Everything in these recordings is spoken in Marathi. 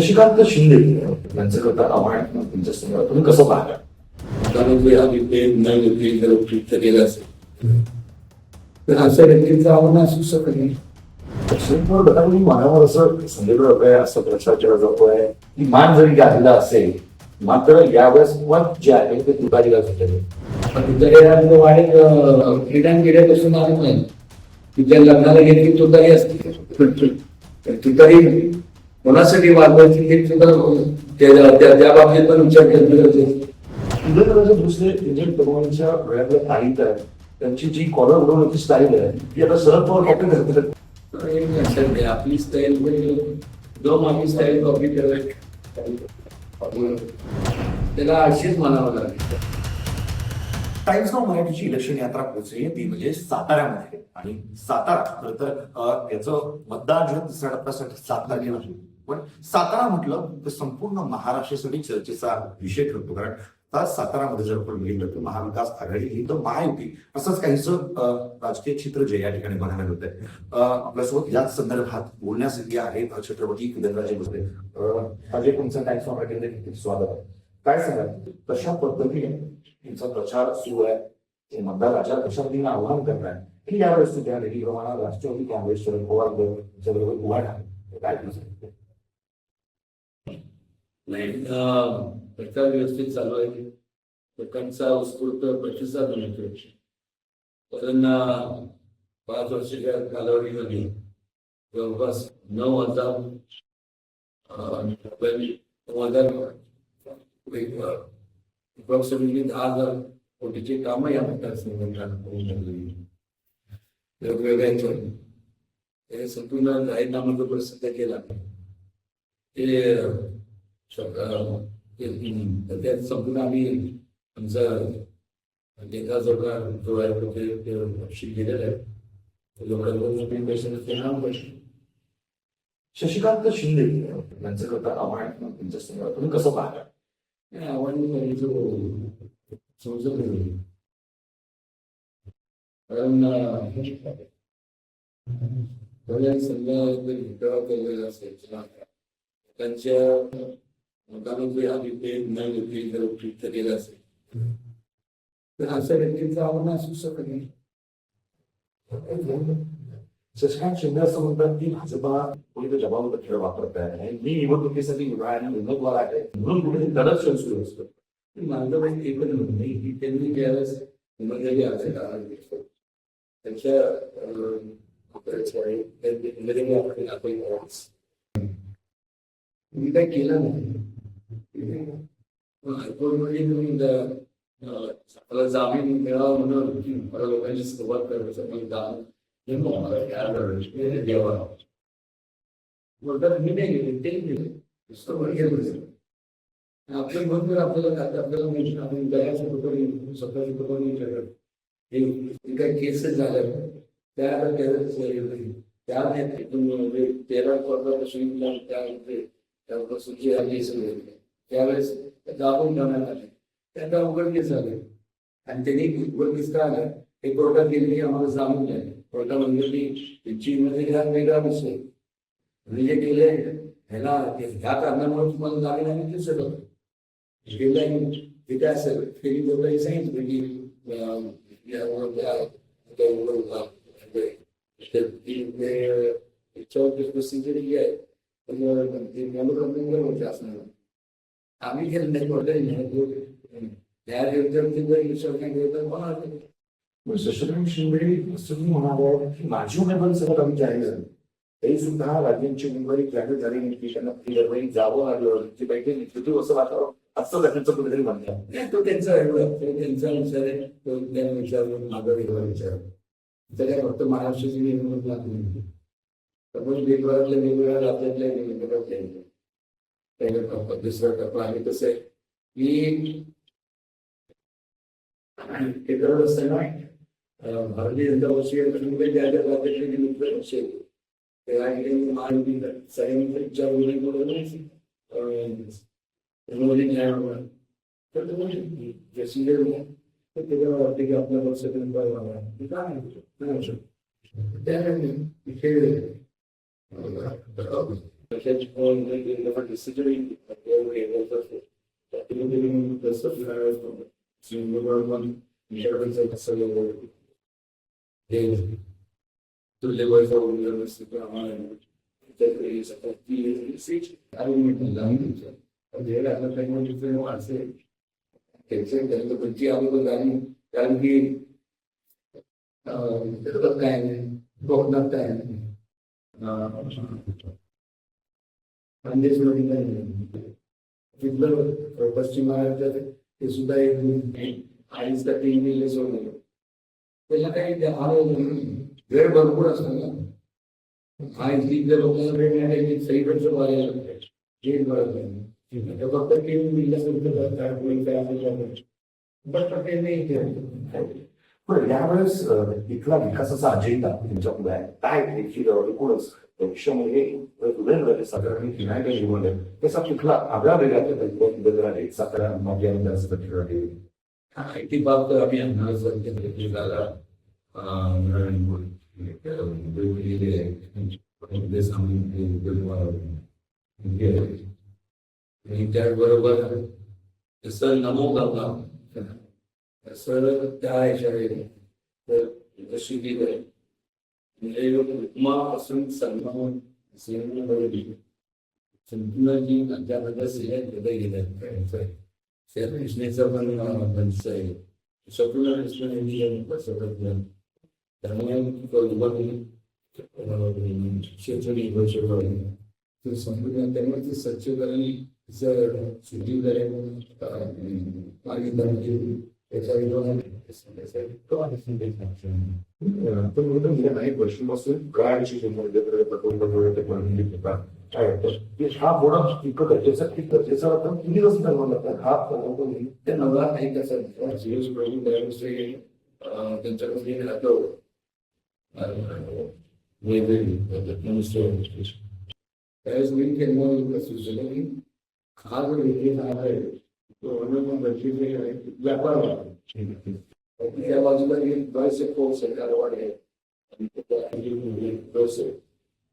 शशिकांत शिंदे यांचं करता आव्हान तुमच्या समोर तुम्ही कसं पाहता? त्यामध्ये आम्ही ते न व्यक्ती जर उपयुक्त केलं असेल तर अशा व्यक्तीचं आव्हान असू शकत नाही. मनावर असं सांगितलं जातंय, असं प्रचार केला जातोय की मान जरी गाजला असेल मात्र यावेळेस मत जे आहे ते तुतारीला सुटेल. पण तुतारी वाढेल क्रीडान गेल्यापासून आले नाही की ज्या लग्नाला घेतली तुतारी असते तुतारी कोणासाठी वाजवायची हे सुद्धा त्या बाबतीत पण विचार केला पाहिजे. दुसरे इंडियन तरुणांच्या वेळातल्या तारीख आहे त्यांची जी कॉलर उडवण्याची स्टाईल आहे ती आता शरद पवार कॉपी करतात. आपली स्टाईल जो आपली स्टाईल कॉपी करायची त्याला अशीच म्हणावं लागेल. टाइम्स नाव मराठीची इलेक्शन यात्रा पोहोचली ती म्हणजे साताऱ्यामध्ये. आणि सातारा खरं तर याचं मतदान जे तिसऱ्या टप्प्यासाठी 7 तारखेला आहे. पण सातारा म्हटलं तर संपूर्ण महाराष्ट्रासाठी चर्चेचा विषय ठरतो. कारण आता सातारामध्ये जर आपण बघितलं तर महाविकास आघाडी ही तर महायुती असंच काहीसं राजकीय चित्र जे या ठिकाणी बघायला मिळत आहे. आपल्यासोबत याच संदर्भात बोलण्यासाठी आहेत छत्रपती उदयनराजे भोसले. अजय, तुमचं टाइम्स ऑफ मराठीमध्ये स्वागत आहे. काय सांगा कशा पद्धतीने तुमचा प्रचार सुरू आहे, मतदाराच्या कशा पद्धतीने आव्हान करणार की यावेळेस त्या प्रमाणात राष्ट्रवादी काँग्रेस शरद पवार बरोबर उभा ठाकरे काय नाही प्रचार व्यवस्थित चालू आहे. लोकांचा उत्स्फूर्त प्रतिसाद मिळतो. कारण 5 वर्षाच्या कालावधीमध्ये जवळपास 9,000 अप्रॉक्सिमेटली 10,000 कोटीचे काम या मतदारसंघात वेगवेगळ्या संपूर्ण जाहीरनामा जो प्रसिद्ध केला त्यात संपूर्ण आम्ही आमचा नेता जो आहे ते तपशील केलेला आहे. लोकांना शशिकांत शिंदे यांचं करता आव्हान तुमच्या समोर तुम्ही कसं पाहता? आव्हान जो समजत नाही. कारण समजा केलेला असेल त्यांच्या लोकांमध्ये आधी ते न व्यक्ती जर उपयुक्त केलं असेल तर अशा व्यक्तीचं आव्हान असू शकत नाही. शशिकांत शिंदे असं म्हणतात की भाजपा कोणीतरी जबाबदार खेळ वापरत आहे आणि मी निवडणुकीसाठी उमेदवार आहे म्हणून कुठेतरी लढत सुरू असतं. माझं काही ते पण होत नाही की त्यांनी ज्यावेळेस उमेदवारी अर्ज त्यांच्या मी काही केलं नाही. हायकोर्टमध्ये तुम्ही मला जामीन मिळावा म्हणून मला लोकांची सुरुवात करायचं पण देवा बोलतात मी नाही गेले ते गेले नुसतं आपलं मन जर आपल्याला आपल्याला आपण दयाच्या कुटुंबी स्वतःच्या कुटुंबी हे काही केसेस झाल्या त्यापासून जे आली सगळे त्यावेळेस दाबून ठेवण्यात आले. त्यांना उघडकीस झाले आणि त्यांनी उघडकीस का आलं हे कोर्टात गेले की आम्हाला जाणून द्या. कोर्टामध्ये चीनमध्ये हा वेगळा विषय म्हणजे जे केले ह्याला ह्या कारणामुळे तुम्हाला जामीन आम्ही दिसत होतं तिथे असेल फेरी लोकांनी सांगितलं की प्रोसिजर जी आहे आम्ही गेलं नाही. शशिकांत शिंदे असं म्हणाले की माझी उमेदवारी सगळं आम्ही जाहीर झाली तरी सुद्धा राज्यांची उमेदवारी जाहीर झाली नाही की त्यांना जावं लागलं की पाहिजे नेतृत्व असं वातावरण असं त्यांचं कुठेतरी म्हणतात. तो त्यांचा विचार आहे. तो त्यांना विचारून माझा वेगळा विचार त्याच्या फक्त महाराष्ट्राची निवडणूक लागली त्यामुळे वेगवेगळ्या वेगवेगळ्या राज्यातल्या वेगवेगळ्या पहिला टप्पा दुसरा टप्पा आहे कसं आहे की ते करत असताना भारतीय जनता पक्ष ज्या ज्या राज्यातले मित्र असेल त्या महायुती सगळ्यांनी विचार तर त्याला वाटते की आपल्या पक्षाकडून काय वर्षाची डिसिजन तुल्यबळ असेल त्यांचं पंची अगोदर झाली कारण की काय नाही कोकणात काय नाही खानदेशमध्ये काय नाही तिथलं पश्चिम महाराष्ट्रात ते सुद्धा एक आईसाठी इंग्लिश सोडलं त्याला काही वेळ भरपूर असतो ना आणि तिथल्या लोकांना भेटण्यासाठी सगळीकडचं बघायला जे गरज नाही फक्त पण यावेळेस इथला विकासाचा अजेंडा तुमच्या पुढे आहे काय देखील एकूणच भविष्यामध्ये सुरेंद्र साधारण फिरायला जीवन आहे त्याचा कुठला आगळा वेगळा बदल आहे सातारा माझ्या ती बाब तर आम्ही झाला त्याचबरोबर जसं नमो गंगा असं त्या ह्याच्यावर जशी की म्हणजे उपमापासून सन्मान संपूर्ण जी त्यांच्याबद्दल हृदय गेलं कृष्णेचं पण पंच आहे संपूर्ण कृष्ण त्यामुळे संपूर्ण त्यामुळे ते स्वच्छकरण शुद्धीकरण त्याच्या अनेक वर्षांपासून गाडीची हा मोडा इतकं गरजेचा होता तुम्ही कसं ठरवलं हा त्या नवरा नाही कसं त्यांच्याकडे राहतो त्यावेळेस मी केव्हा सुचलं की हा जो आहे व्यापार त्या बाजूला बरेचसे फोक सरकार वाढले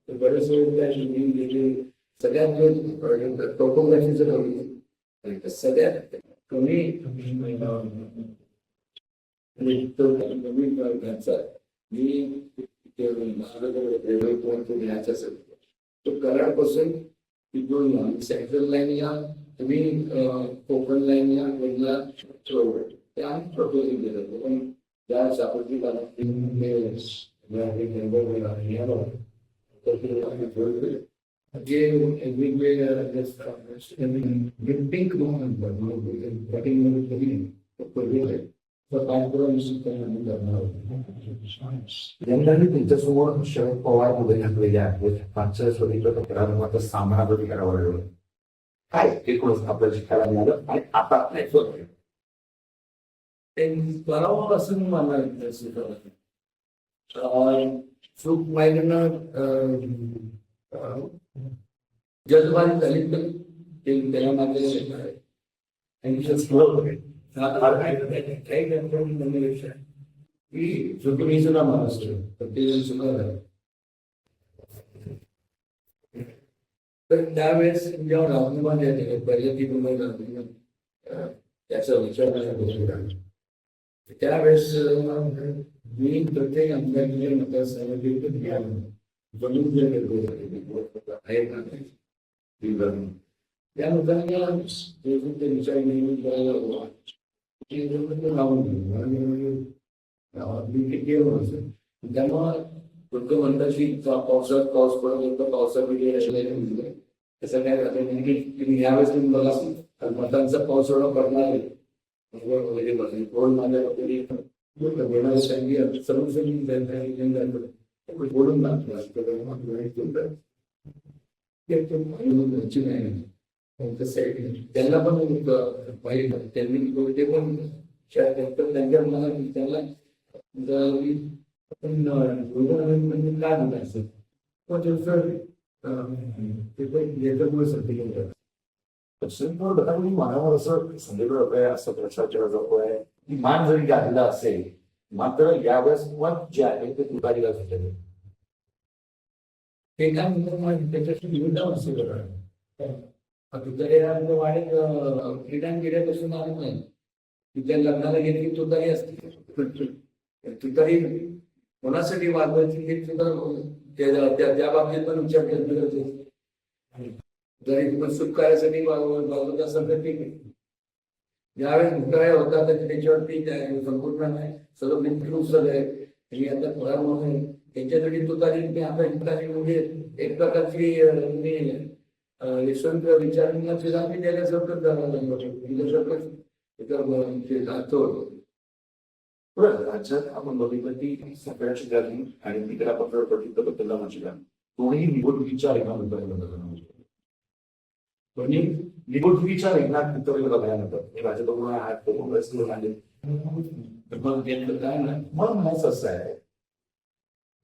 बरेचसे सगळ्यात टोपोग्राफीचं कमी सगळ्यात कमी घरचा मी घ्यायचा असेल तो कराडपासून तिकडून सेंट्रल लाईन या तुम्ही कोकण लाईन या वेगळा ते आम्ही प्रपोजिंग केलं होतं पण त्या सापडली जे वेगवेगळ्या पिंक यंदाही तुमच्यासमोर शरद पवार उभे घातलेले आहेत मागच्या स्वतंत्र करार सामना कधी करावा लागला काय एकूणच आपल्याला शिकायला मिळालं आणि आता परावापासून मला चूक माहिती जजबानी झाली तर त्याला माझ्या की चुकीचं सुद्धा महाराष्ट्र प्रत्येक सुद्धा तर त्यावेळेस जेव्हा राहुल येते पहिल्या ती त्याचा विचार त्यावेळेस मी प्रत्येक आमदार मतदारसंघात त्या मुद्द्यांना विचार त्यामुळे लोक म्हणतात की पावसाळ्यात पाऊस पडत होता पावसामध्ये तसं काय यावेळेस तुम्ही बघा मतांचा पाऊस एवढा पडणार आहे बोलून त्यांना पण पाहिजे त्यांनी ते पण त्यांच्या मनात त्याला आपण म्हणजे काय म्हणायचं पण ते पण याच्यामुळे मनावर असं संदर्भ असं प्रचार केला जातो आहे की मान जरी गाडला असेल मात्र यावेळेस मत जे आहे ते तुतारीला झालेलं ते काय म्हणतात मग त्याच्याशी विरुद्ध असतो तुतारी वाढेल रिटर्न केल्यापासून आलं नाही तिच्या लग्नाला गेली की तुतारी असते तुतारी कोणासाठी वाजवायची हे सुद्धा त्या बाबतीत पण विचार केला जरी तुम्ही सुख कार्यासाठी वाजवत असाल तर ठीक आहे. ज्यावेळेस मुक्ताळ्या होता तर त्याच्यावरती संपूर्ण सर्व बिंदू आहे आणि आता थोडा म्हणून त्यांच्यासाठी तुतारी आता हिंदाची म्हणजे एक प्रकारची यशवंत विचारांना चिरामी देण्यासारखं राज्यात आपण बघितलं की सगळ्याची गर्दी आणि तिकडे आपण बद्दल म्हणजे कोणीही निवडणुकीच्या कोणी निवडणुकीच्या रिंगणात उतरलेलं बघायनंतर हे राज्यातून आहात काँग्रेस आले काय ना मग म्हणायचं असं आहे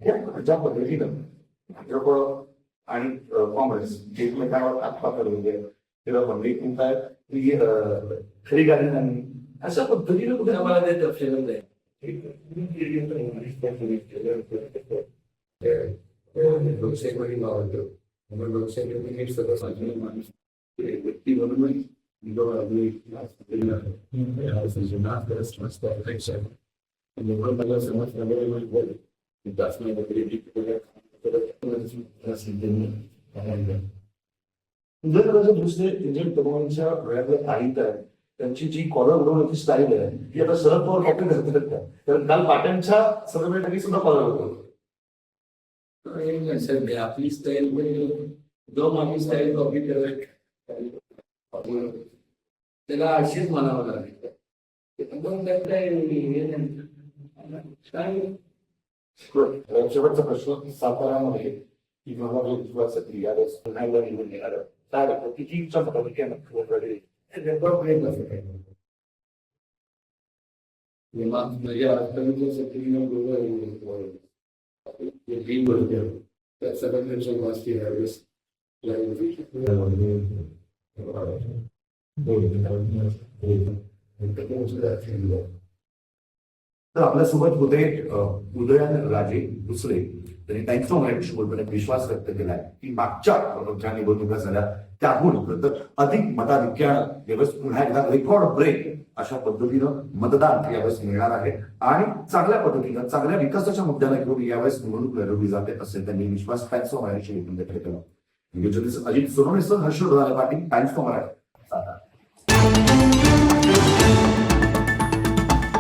ज्या पद्धतीनं भाजप आणि काँग्रेस एकमेकांवर हातपात म्हणजे तेव्हा मंडळी काय खरी गाडी नाही अशा पद्धतीनं कुठे आम्हाला ते तपशील आहे लोकशाहीमध्ये मावळतो म्हणून लोकशाहीमध्ये सगळं माणूस व्यक्ती म्हणून दुसरे एजंट तरुणांच्या वेळातल्या तारीख आहे त्यांची जी कॉलर उडवण्याची स्टाईल आहे ती आता शरद पवार कॉपी करतात का कारण काल पाट्यांच्या सर्वेसाठी सुद्धा कॉलर होतो आपली स्टाईल जो आपली स्टाईल कॉपी करत त्याला अशीच म्हणावं लागेल शेवटचा प्रश्न सातारामध्ये की मला जो विश्वासाठी यावेळेस पुन्हा एकदा निवडून येणार काय किती म्हणजे आजपर्यंत सक्रिय त्या सगळ्यांच्या गोष्टी यावेळेस तर आपल्यासोबत होते उदयन राजे दुसरे त्यांनी टाइम्स ऑफ मराठीशी बोलताना विश्वास व्यक्त केलाय की मागच्या ज्या निवडणुका झाल्या त्याहून तर अधिक मताधिक्यानं यावेळेस पुन्हा एकदा रेकॉर्ड ब्रेक अशा पद्धतीनं मतदान यावेळेस मिळणार आहे आणि चांगल्या पद्धतीनं चांगल्या विकासाच्या मुद्द्याला घेऊन यावेळेस निवडणूक लढवली जाते असे त्यांनी विश्वास टाइम्स ऑफ मराठीशी व्यक्त केला. अजित सोनवणेसह हर्षवर्धन पाटील टाइम्स ऑफ मराठी.